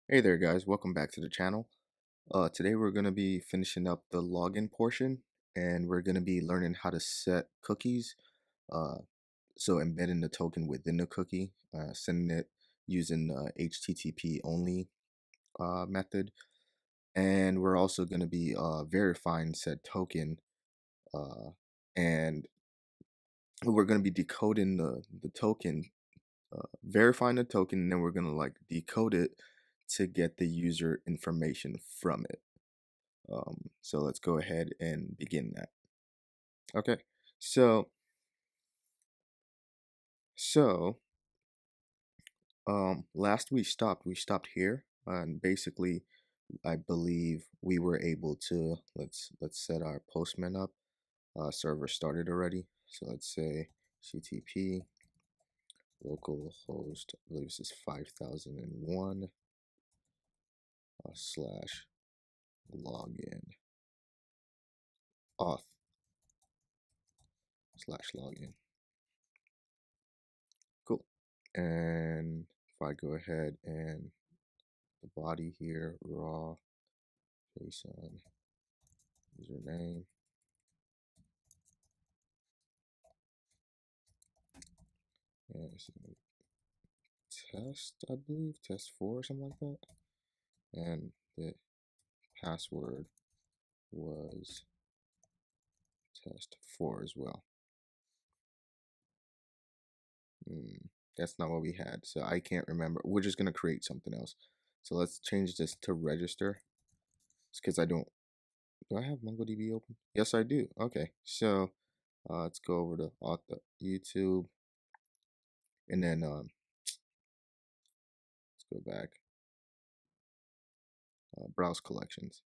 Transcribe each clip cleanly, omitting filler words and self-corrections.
Hey there guys, welcome back to the channel. Today we're going to be finishing up the login portion and we're going to be learning how to set cookies. Uh, so embedding the token within the cookie, sending it using HTTP only method. And we're also going to be verifying said token uh, and we're going to be decoding the token, verifying the token, and then we're going to like decode it to get the user information from it. So let's go ahead and begin that. Okay, so so last we stopped here, and basically I believe we were able to let's set our postman up. Server started already, so let's say CTP localhost, I believe this is 5001 slash login auth slash login. Cool. And if I go ahead and the body here, raw JSON username, and it's test, I believe, test 4 or something like that. And the password was test 4 as well. That's not what we had, so I can't remember. We're just gonna create something else. So let's change this to register. It's because do I have MongoDB open? Yes, I do. Okay, so let's go over to auth YouTube, and then let's go back, browse collections.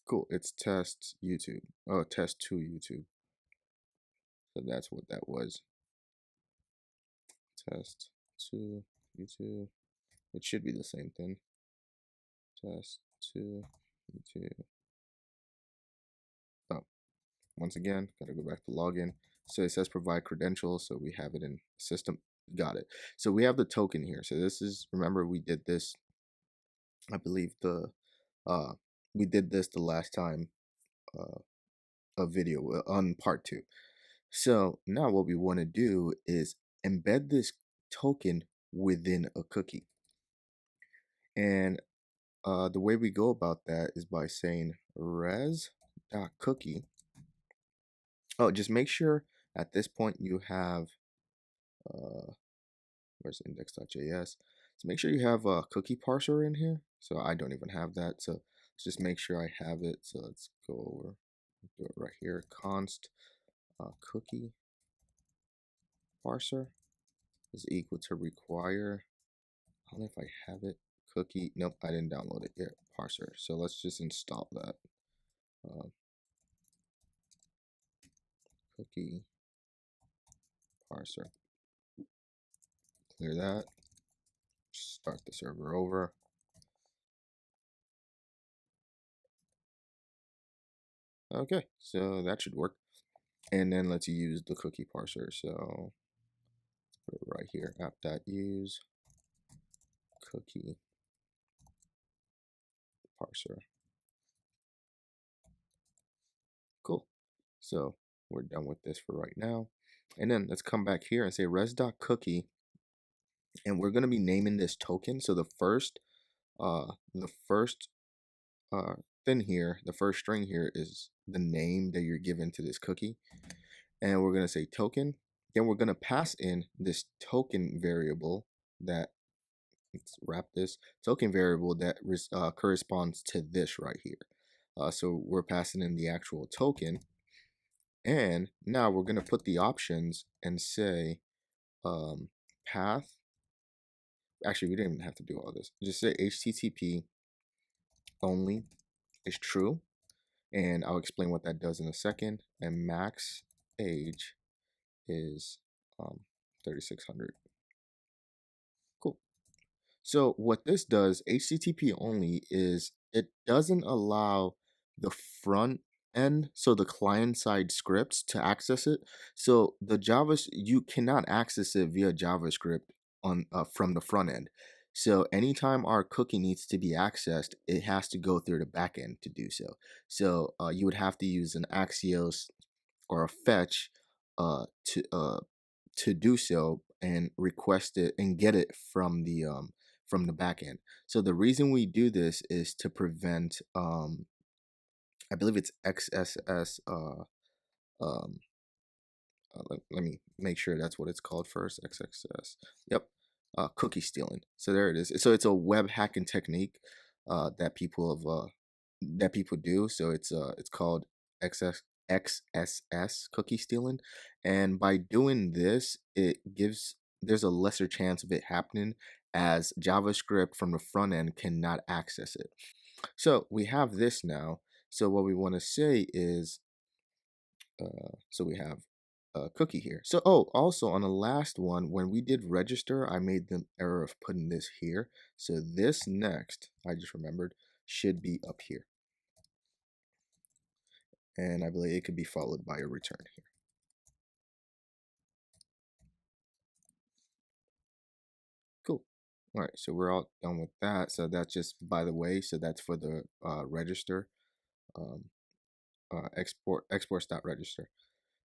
Cool, it's test YouTube. Oh, test 2 YouTube. So that's what that was. Test 2 YouTube. It should be the same thing. Test 2 YouTube. Oh, once again, gotta go back to login. So it says provide credentials, so we have it in system. Got it. So we have the token here. So this is, remember we did this, I believe we did this the last time, a video on part 2. So now what we want to do is embed this token within a cookie. And the way we go about that is by saying res.cookie. Oh, just make sure at this point you have, where's index.js? So make sure you have a cookie parser in here. So I don't even have that. So let's just make sure I have it. So let's go over, do it right here, const cookie parser is equal to require, I don't know if I have it, cookie, nope, I didn't download it yet, parser. So let's just install that. Cookie parser, clear that, start the server over. Okay, so that should work. And then let's use the cookie parser. So let's put it right here, app.use cookie parser. Cool. So we're done with this for right now. And then let's come back here and say res.cookie. And we're going to be naming this token. So the first thing here, the first string here is the name that you're giving to this cookie. And we're going to say token. Then we're going to pass in this token variable that, let's wrap this, token variable that corresponds to this right here. So we're passing in the actual token. And now we're going to put the options and say path. Actually, we didn't even have to do all this. Just say HTTP only is true. And I'll explain what that does in a second. And max age is 3600. Cool. So what this does, HTTP only, is it doesn't allow the front end, so the client side scripts, to access it. So the you cannot access it via JavaScript on from the front end. So anytime our cookie needs to be accessed, it has to go through the back end to do so. So you would have to use an Axios or a fetch uh, to uh, to do so and request it and get it from the back end. So the reason we do this is to prevent I believe it's XSS um let me make sure that's what it's called first. XXS. Yep. Cookie stealing. So there it is. So it's a web hacking technique that people do. So it's called XSS cookie stealing, and by doing this, there's a lesser chance of it happening as JavaScript from the front end cannot access it. So we have this now. So what we want to say is so we have a cookie here. So, oh, also on the last one, when we did register, I made the error of putting this here. So this next, I just remembered, should be up here. And I believe it could be followed by a return here. Cool. All right, so we're all done with that. So that's just, by the way, so that's for the register, um, exports.register.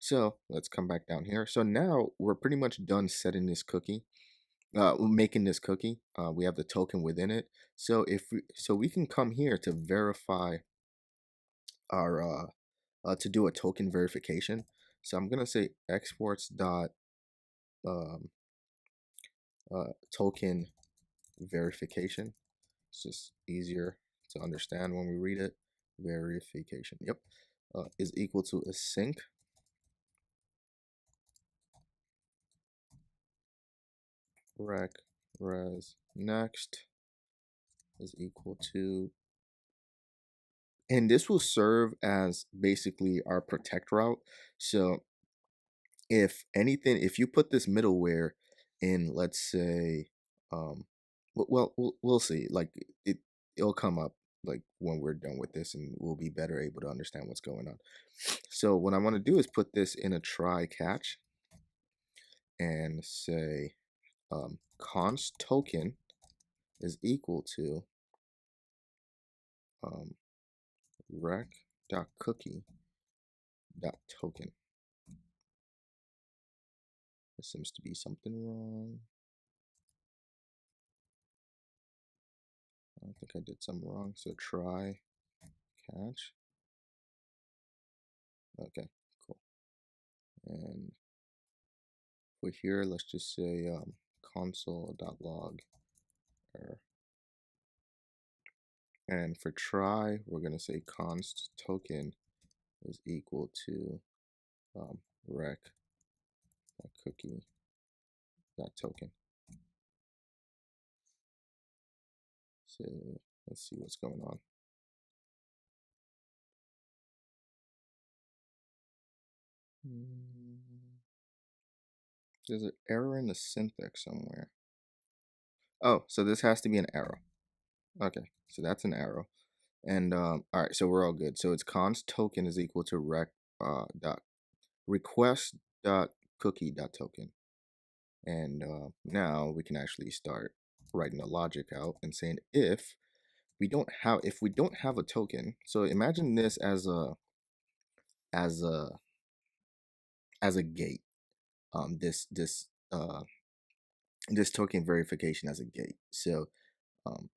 So let's come back down here. So now we're pretty much done setting this cookie. Making this cookie. We have the token within it. So we can come here to verify our to do a token verification. So I'm gonna say exports dot um, token verification. It's just easier to understand when we read it. Verification. Yep. Is equal to async rec res next is equal to, and this will serve as basically our protect route. So if anything, if you put this middleware in, let's say, um, we'll see. Like it'll come up like when we're done with this, and we'll be better able to understand what's going on. So what I want to do is put this in a try catch and say const token is equal to um, rec.cookie.token. There seems to be something wrong. I think I did something wrong. So try catch. Okay, cool. And for here, let's just say console.log error. And for try, we're going to say const token is equal to rec.cookie.token. So let's see what's going on. There's an error in the syntax somewhere. Oh, so this has to be an arrow. Okay, so that's an arrow. And all right, so we're all good. So it's const token is equal to dot request dot cookie dot token. And now we can actually start writing the logic out and saying if we don't have a token. So imagine this as a as a as a gate. This token verification as a gate. So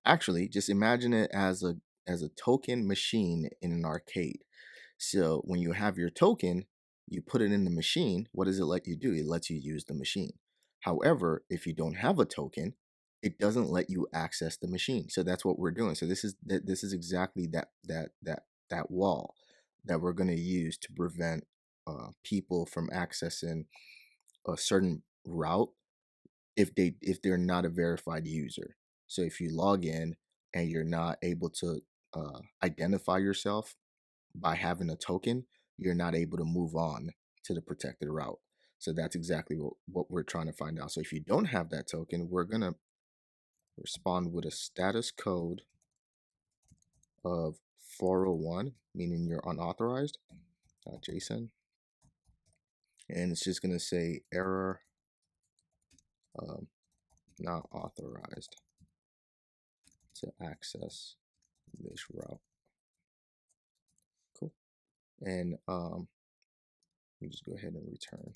actually, just imagine it as a token machine in an arcade. So when you have your token, you put it in the machine. What does it let you do? It lets you use the machine. However, if you don't have a token, it doesn't let you access the machine. So that's what we're doing. So this is exactly that wall that we're going to use to prevent people from accessing a certain route if they're not a verified user. So if you log in and you're not able to identify yourself by having a token, you're not able to move on to the protected route. So that's exactly what we're trying to find out. So if you don't have that token, we're gonna respond with a status code of 401, meaning you're unauthorized, JSON, and it's just gonna say error not authorized to access this route. Cool. And we just go ahead and return.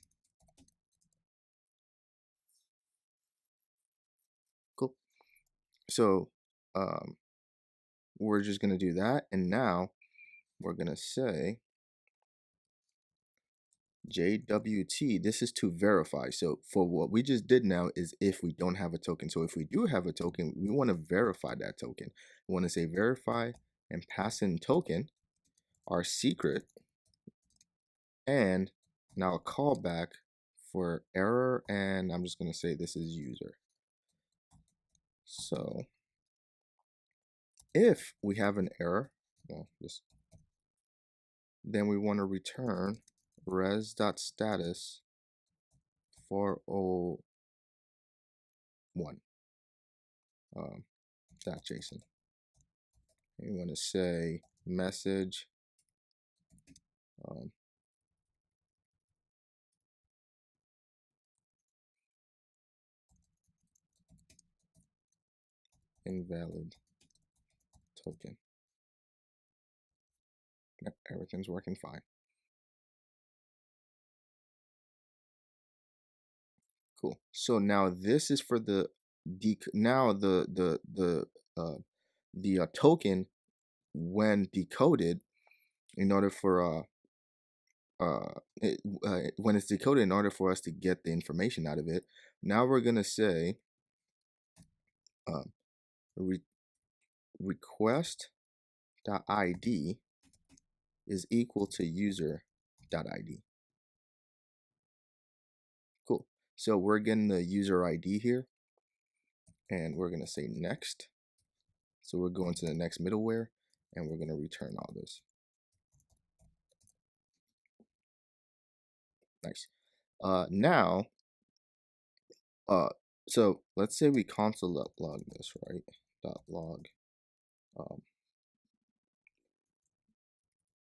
Cool. So we're just going to do that. And now we're going to say JWT. This is to verify. So for what we just did now is if we don't have a token. So if we do have a token, we want to verify that token. We want to say verify and pass in token, our secret, and now a callback for error. And I'm just going to say this is user. So if we have an error, well, then we want to return res.status 401 .json. And we want to say message invalid token. Yep, everything's working fine. Cool. So now this is for the token when decoded in order for when it's decoded in order for us to get the information out of it. Now we're gonna say request.id is equal to user.id. Cool. So we're getting the user ID here, and we're gonna say next. So we're going to the next middleware, and we're gonna return all this. Nice. Now, so let's say we console log this, right? .log.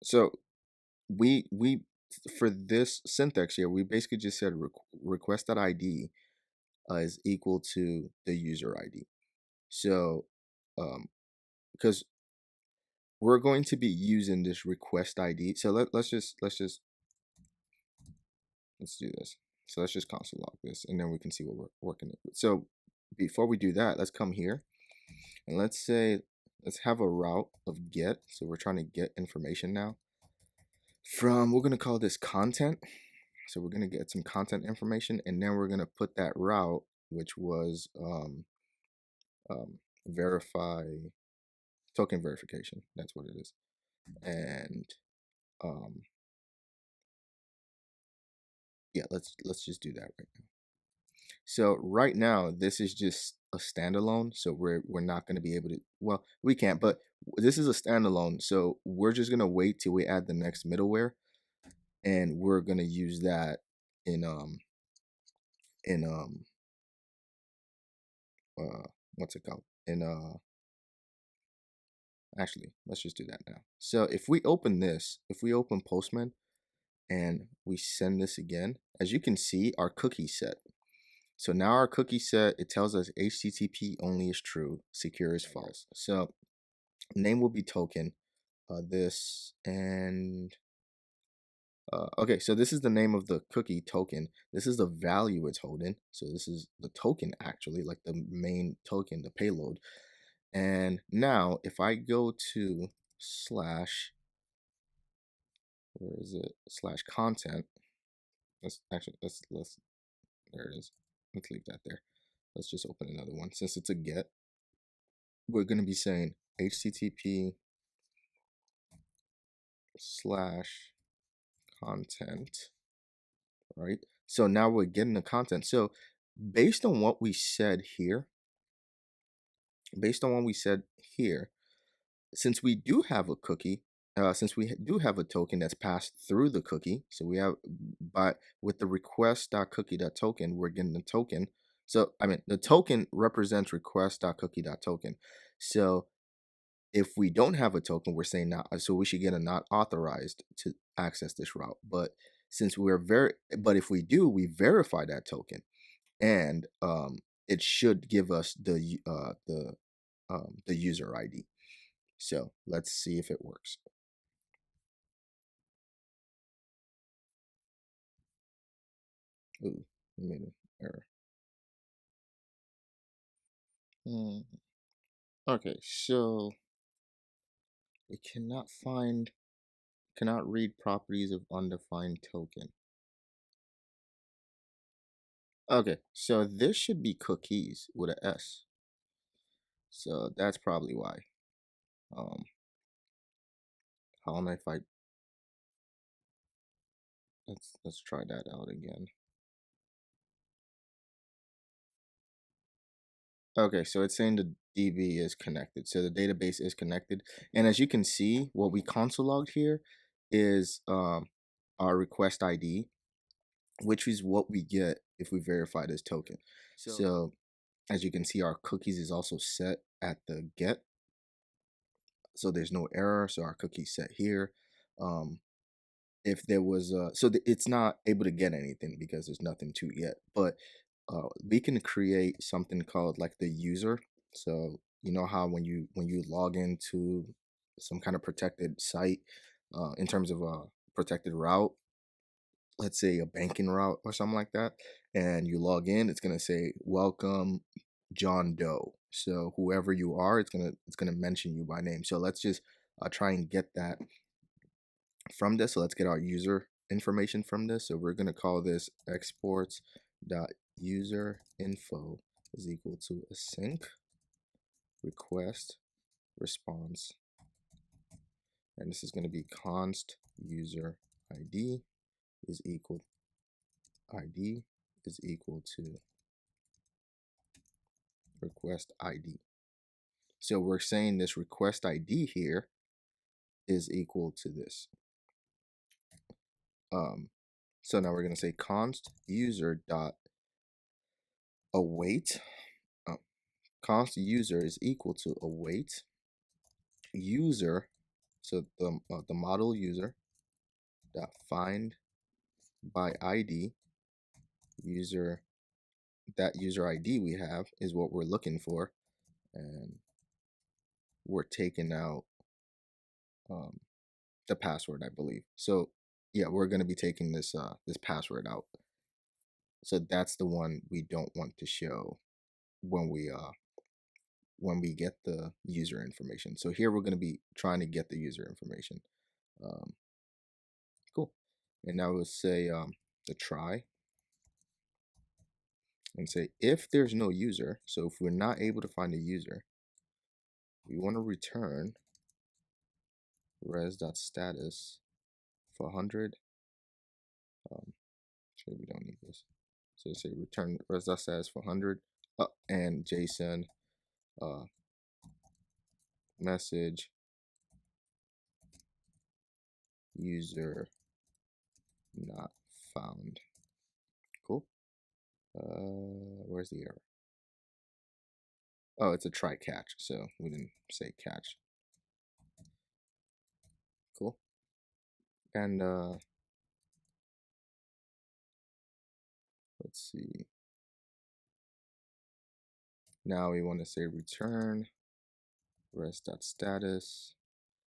So we for this syntax here, we basically just said request.id is equal to the user ID. So because we're going to be using this request ID, so let's do this. So let's just console log this, and then we can see what we're working with. So before we do that, let's come here and let's have a route of get. So we're trying to get information now from, we're going to call this content. So we're going to get some content information, and then we're going to put that route, which was verify token verification. That's what it is. And yeah, let's just do that right now. So right now, this is just a standalone. So we're not going to be able to, well, we can't, but this is a standalone. So we're just going to wait till we add the next middleware, and we're going to use that in what's it called? Actually, let's just do that now. So if we open this, if we open Postman and we send this again, as you can see, our cookie set. So now our cookie set, it tells us HTTP only is true, secure is false. So name will be token, this, and okay, so this is the name of the cookie token. This is the value it's holding. So this is the token actually, like the main token, the payload. And now if I go to slash, where is it? Slash content. Let's there it is. Let's leave that there. Let's just open another one. Since it's a get, we're going to be saying HTTP slash content, right? So now we're getting the content. So based on what we said here, since we do have a cookie, since we do have a token that's passed through the cookie, so we have, with the request.cookie.token, we're getting the token. So I mean, the token represents request.cookie.token. So if we don't have a token, we're saying not, so we should get a not authorized to access this route. But since but if we do, we verify that token, and it should give us the user ID. So let's see if it works. Ooh, I made an error. Okay, so it cannot read properties of undefined token. Okay, so this should be cookies with a S. So that's probably why. I don't know if I let's try that out again. Okay, so it's saying the DB is connected. So the database is connected. And as you can see, what we console logged here is our request ID, which is what we get if we verify this token. So as you can see, our cookies is also set at the get. So there's no error. So our cookie set here. If there was it's not able to get anything because there's nothing to yet, but we can create something called like the user. So you know how when you log into some kind of protected site, in terms of a protected route, let's say a banking route or something like that, and you log in, it's gonna say welcome John Doe. So whoever you are, it's gonna mention you by name. So let's just try and get that from this. So let's get our user information from this. So we're going to call this exports.userinfo is equal to async request response. And this is going to be const user ID is equal to request ID. So we're saying this request ID here is equal to this. So now we're going to say const user dot await. Const user is equal to await user, so the model user dot find by ID. User, that user ID we have is what we're looking for, and we're taking out the password, I believe. So yeah, we're going to be taking this this password out. So that's the one we don't want to show when we get the user information. So here we're going to be trying to get the user information. Cool. And now we'll say the try and say if there's no user. So if we're not able to find a user, we want to return res.status for 100. Actually, we don't need this. So say return res.status for 100 and JSON message user not found. Cool. Where's the error? Oh, it's a try catch, so we didn't say catch. Cool. And let's see. Now we want to say return res.status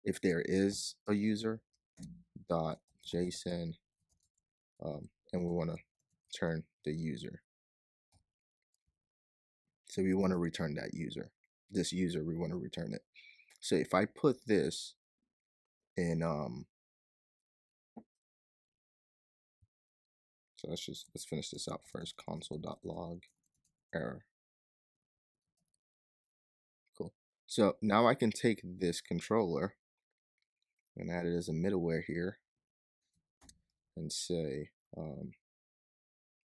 if there is a user dot JSON, and we want to turn the user. So we want to return that user. This user, we want to return it. So if I put this in so let's finish this out first. Console.log error. Cool. So now I can take this controller and add it as a middleware here and say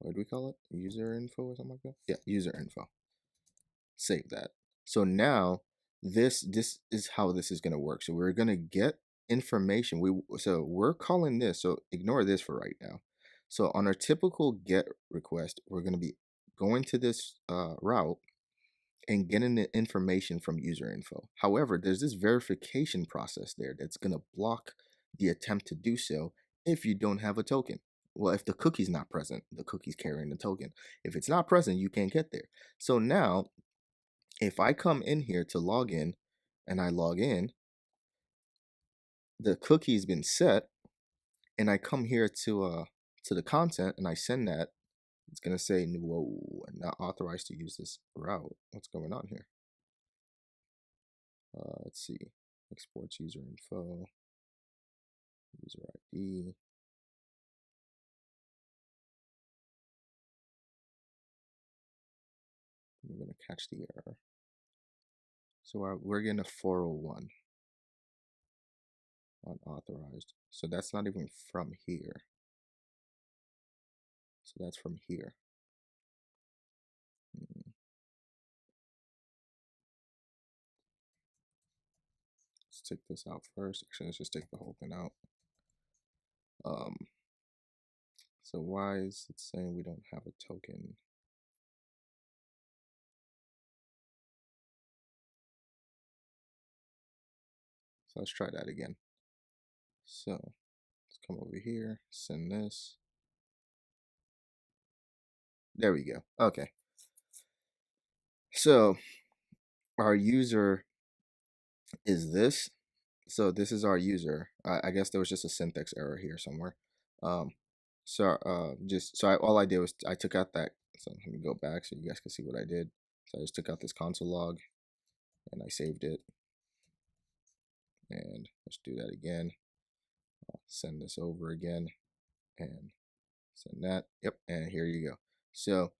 what do we call it? User info or something like that? Yeah, user info. Save that. So now this is how this is going to work. So we're going to get information. So we're calling this, so ignore this for right now. So on our typical get request, we're going to be going to this route and getting the information from user info. However, there's this verification process there that's going to block the attempt to do so if you don't have a token. well, if the cookie's not present, the cookie's carrying the token. If it's not present, you can't get there. So now, if I come in here to log in and I log in, the cookie's been set, and I come here to the content and I send that, it's gonna say, whoa, not authorized to use this route. What's going on here? Let's see. Exports user info, user ID. I'm gonna catch the error. So we're getting a 401 unauthorized. So that's not even from here. So that's from here. Let's take this out first. Actually, let's just take the whole thing out. So why is it saying we don't have a token? So let's try that again. So let's come over here, send this. There we go. Okay. So our user is this. So this is our user. I guess there was just a syntax error here somewhere. All I did was I took out that. So let me go back so you guys can see what I did. So I just took out this console log and I saved it. And let's do that again. I'll send this over again and send that. Yep, and here you go. So,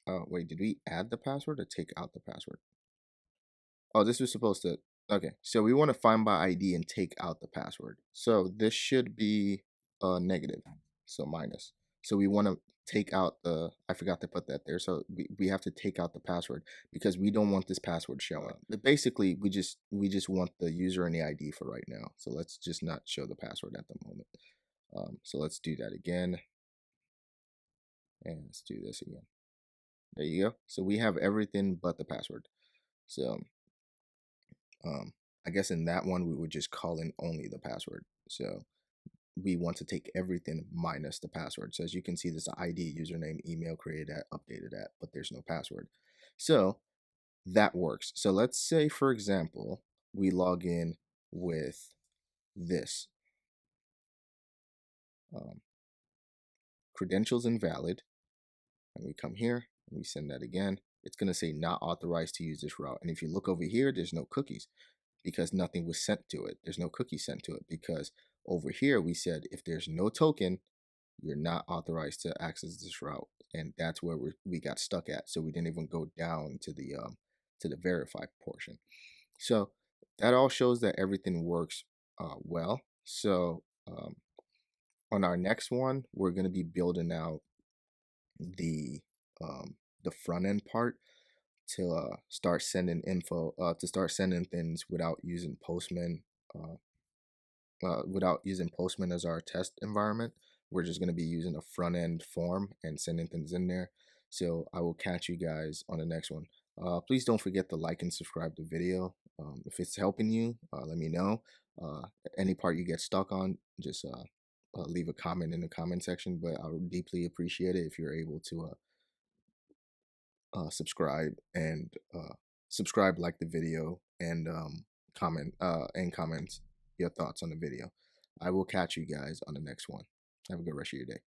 wait, did we add the password or take out the password? Oh, this was supposed to, okay. So we want to find by ID and take out the password. So this should be negative, so minus. So we want to take out the, I forgot to put that there. So we have to take out the password because we don't want this password showing. But basically, we just want the user and the ID for right now. So let's just not show the password at the moment. So let's do that again. And let's do this again. There you go. So we have everything but the password. So I guess in that one, we would just call in only the password. So we want to take everything minus the password. So as you can see, there's the ID, username, email, created at, updated at, but there's no password. So that works. So let's say, for example, we log in with this. Credentials invalid. And we come here and we send that again. It's going to say not authorized to use this route. And if you look over here, there's no cookies because nothing was sent to it. There's no cookie sent to it because over here we said if there's no token, you're not authorized to access this route. And that's where we got stuck at. So we didn't even go down to the verify portion. So that all shows that everything works well. So on our next one, we're going to be building out the front end part to start sending info to start sending things without using Postman as our test environment. We're just going to be using a front end form and sending things in there. So I will catch you guys on the next one. Please don't forget to like and subscribe the video. If it's helping you, let me know. Any part you get stuck on, just leave a comment in the comment section. But I would deeply appreciate it if you're able to subscribe and like the video, and comment your thoughts on the video. I will catch you guys on the next one. Have a good rest of your day.